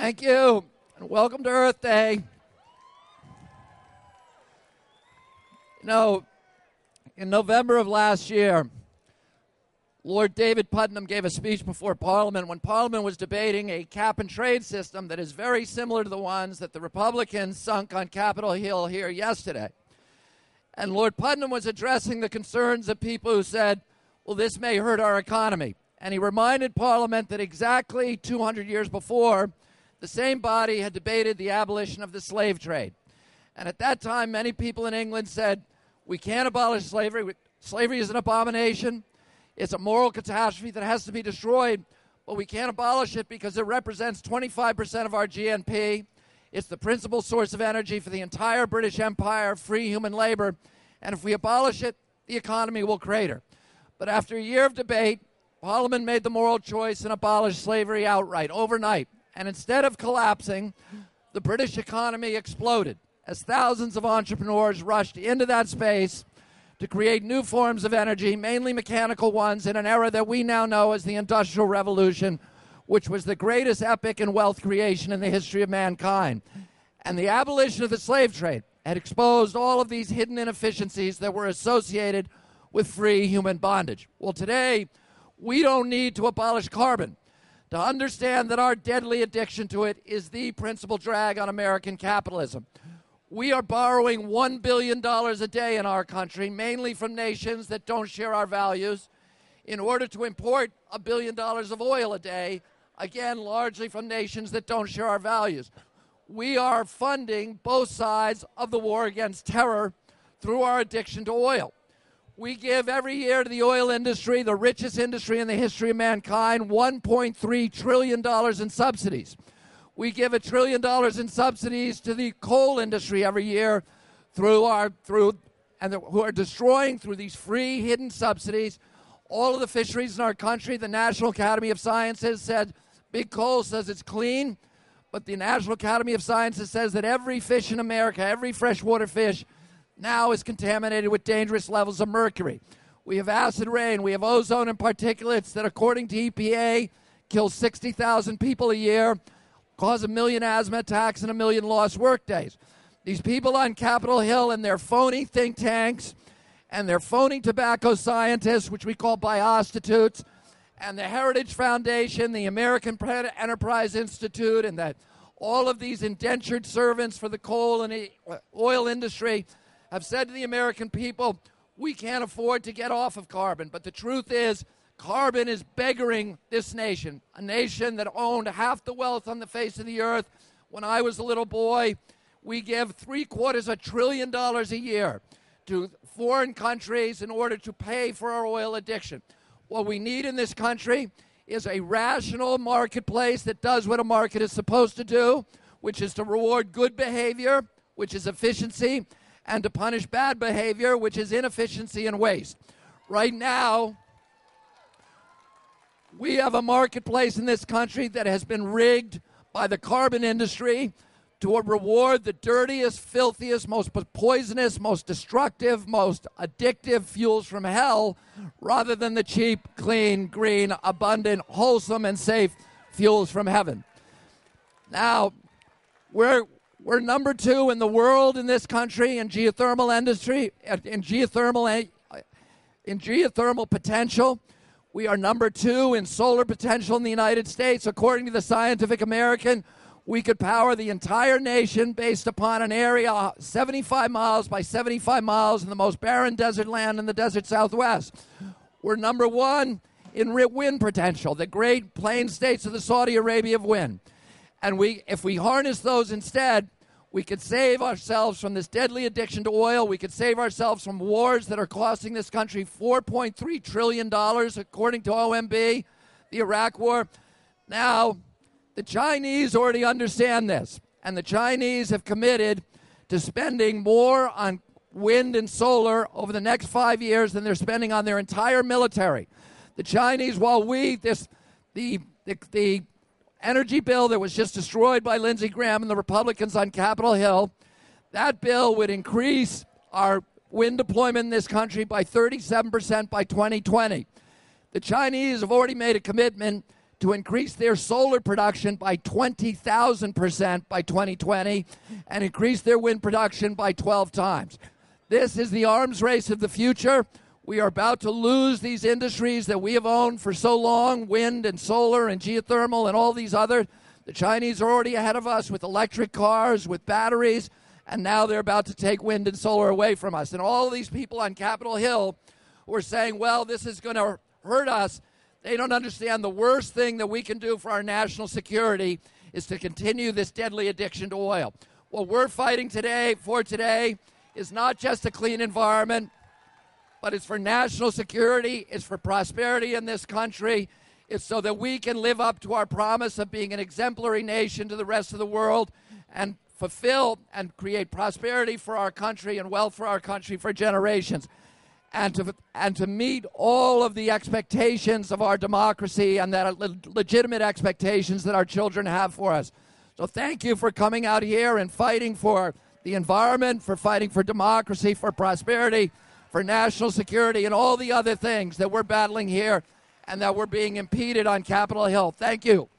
Thank you, and welcome to Earth Day. You know, in November of last year, Lord David Putnam gave a speech before Parliament when Parliament was debating a cap-and-trade system that is very similar to the ones that the Republicans sunk on Capitol Hill here yesterday. And Lord Putnam was addressing the concerns of people who said, well, this may hurt our economy. And he reminded Parliament that exactly 200 years before, the same body had debated the abolition of the slave trade. And at that time, many people in England said, we can't abolish slavery. Slavery is an abomination. It's a moral catastrophe that has to be destroyed, but we can't abolish it because it represents 25% of our GNP. It's the principal source of energy for the entire British Empire, free human labor, and if we abolish it, the economy will crater. But after a year of debate, Parliament made the moral choice and abolished slavery outright, overnight. And instead of collapsing, the British economy exploded as thousands of entrepreneurs rushed into that space to create new forms of energy, mainly mechanical ones, in an era that we now know as the Industrial Revolution, which was the greatest epic in wealth creation in the history of mankind. And the abolition of the slave trade had exposed all of these hidden inefficiencies that were associated with free human bondage. Well, today, we don't need to abolish carbon to understand that our deadly addiction to it is the principal drag on American capitalism. We are borrowing $1 billion a day in our country, mainly from nations that don't share our values, in order to import $1 billion of oil a day, again, largely from nations that don't share our values. We are funding both sides of the war against terror through our addiction to oil. We give every year to the oil industry, the richest industry in the history of mankind, $1.3 trillion in subsidies. We give $1 trillion in subsidies to the coal industry every year who are destroying through these free hidden subsidies all of the fisheries in our country. The National Academy of Sciences said Big Coal says it's clean, but the National Academy of Sciences says that every fish in America, every freshwater fish, now is contaminated with dangerous levels of mercury. We have acid rain. We have ozone and particulates that, according to EPA, kill 60,000 people a year, cause 1 million asthma attacks and 1 million lost workdays. These people on Capitol Hill and their phony think tanks and their phony tobacco scientists, which we call biostitutes, and the Heritage Foundation, the American Enterprise Institute, and that all of these indentured servants for the coal and oil industry have said to the American people, we can't afford to get off of carbon. But the truth is, carbon is beggaring this nation, a nation that owned half the wealth on the face of the earth. When I was a little boy, we give $750 billion a year to foreign countries in order to pay for our oil addiction. What we need in this country is a rational marketplace that does what a market is supposed to do, which is to reward good behavior, which is efficiency, and to punish bad behavior, which is inefficiency and waste. Right now, we have a marketplace in this country that has been rigged by the carbon industry to reward the dirtiest, filthiest, most poisonous, most destructive, most addictive fuels from hell, rather than the cheap, clean, green, abundant, wholesome, and safe fuels from heaven. Now, we're number 2 in the world in this country in geothermal industry, in geothermal potential. We are number 2 in solar potential in the United States. According to the Scientific American, we could power the entire nation based upon an area 75 miles by 75 miles in the most barren desert land in the desert Southwest. We're number 1 in wind potential, the great plain states of the Saudi Arabia of wind. And if we harness those instead, we could save ourselves from this deadly addiction to oil. We could save ourselves from wars that are costing this country $4.3 trillion, according to OMB, the Iraq War. Now, the Chinese already understand this, and the Chinese have committed to spending more on wind and solar over the next 5 years than they're spending on their entire military. The Chinese, while the energy bill that was just destroyed by Lindsey Graham and the Republicans on Capitol Hill, that bill would increase our wind deployment in this country by 37% by 2020. The Chinese have already made a commitment to increase their solar production by 20,000% by 2020 and increase their wind production by 12 times. This is the arms race of the future. We are about to lose these industries that we have owned for so long, wind and solar and geothermal and all these other. The Chinese are already ahead of us with electric cars, with batteries, and now they're about to take wind and solar away from us. And all of these people on Capitol Hill who are saying, well, this is going to hurt us, they don't understand the worst thing that we can do for our national security is to continue this deadly addiction to oil. What we're fighting today is not just a clean environment, but it's for national security, it's for prosperity in this country, it's so that we can live up to our promise of being an exemplary nation to the rest of the world and fulfill and create prosperity for our country and wealth for our country for generations. And to meet all of the expectations of our democracy and that legitimate expectations that our children have for us. So thank you for coming out here and fighting for the environment, for fighting for democracy, for prosperity, for national security, and all the other things that we're battling here and that we're being impeded on Capitol Hill. Thank you.